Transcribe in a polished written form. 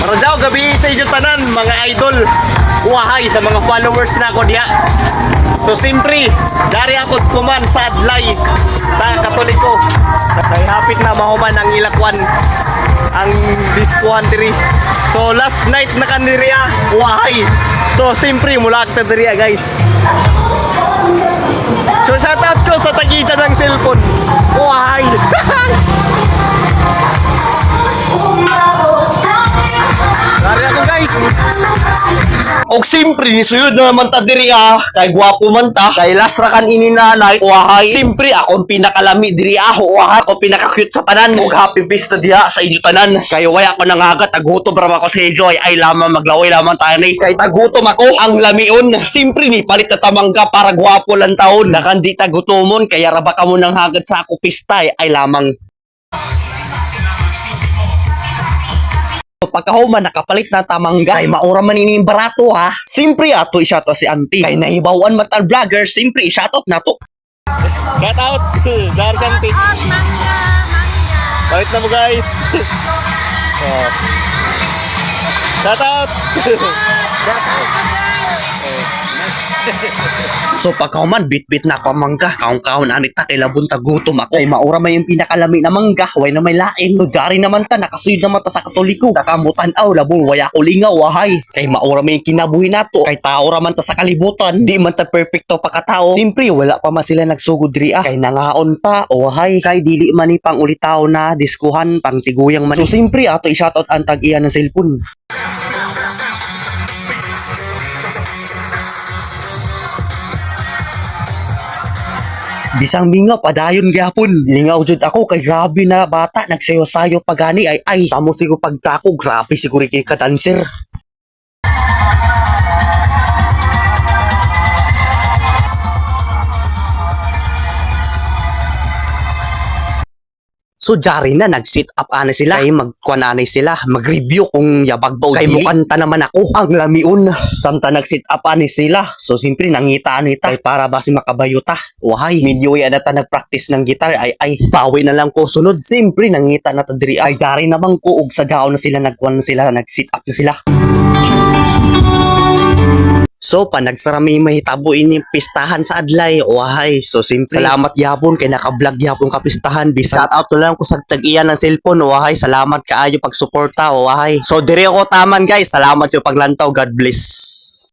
Rajaw, gabi sa inyo tanan, mga idol. Uwahay sa mga followers na ako diya. So simpre, dari ako kuman sa adlay sa Katoliko. Kay hapit na mahuman ang ilakwan ang diskuhan diri. So last night na kaniriya, uwahay. So simpre mula ta diriya guys. So shoutout ko sa tagisa ng cellphone. Uwahay. Dari ako guys. Og simpre ni suyod na naman ta diri kay gwapo man ta kay last ra kan ini nanay uwahay simpre ako pinakalami diri uwahay ako pinaka-cute sa tanan og happy pista diha sa inyo tanan kay waya ko nangagat agutom ra ako sa Joy ay lamang maglaway lamang tayo ni kay tagutom ako ang lamion simpre ni palit na tamangga para gwapo lang taon nakandi tagutomon kaya ra ba ka mo nang hagat sa ako pista ay lamang. Pagkahuman nakapalit na tamangga kay maura man ini barato simpre ato i-shoutout si auntie kay nahibawan matal vlogger simpre i-shoutout nato. Get out. Dari cantik. Balik na mo guys. Oh. Shout out. So pagkahuman bit-bit na ako ang mangga kaon-kaon anit ta kay labon tagutom ako kay maura man yung pinakalami na mangga way na may lain so dari naman ta nakasuyod naman ta sa Katoliko nakamutan labong waya ko lingaw wahay kay maura man yung kinabuhi nato kay tao ra man ta sa kalibutan di man ta perfecto pagkatao simpre wala pa man sila nagsugod diri kay nangaon pa wahay kay dili man ni pang ulitaw na diskuhan pang tiguyang man so simpre ato i-shoutout ang tag-iya ng cellphone. Bisang mingaw padayon gyapon. Lingaw jud ako kay grabe na bata nagsayo-sayo pagani ay samo sigo pagtako grabe siguro kay ka-dancer. So jari na nag-sit up ana sila kay magkuananay sila mag-review kung yabag ba o kay mukanta naman ako ang lamiun samta nag-sit up ani sila so simpre nangita anita kay para ba si makabayuta wahay medyo ana ta nag-practice ng gitar ay bawi na lang ko sunod simpre nangita na ta diri ay jari naman ko og sadyaw na sila nagkuan sila nag-sit up na sila. So, panagsarami mahitabo ini pistahan sa adlay. Wahay. So, simple. Salamat yapon kay naka-vlog yapon ka pistahan. Shout out to lang ko sa tag-iya ng cellphone. Wahay. Salamat kaayo pag-suporta. Wahay. So, dire ako taman guys. Salamat sa paglantaw. God bless.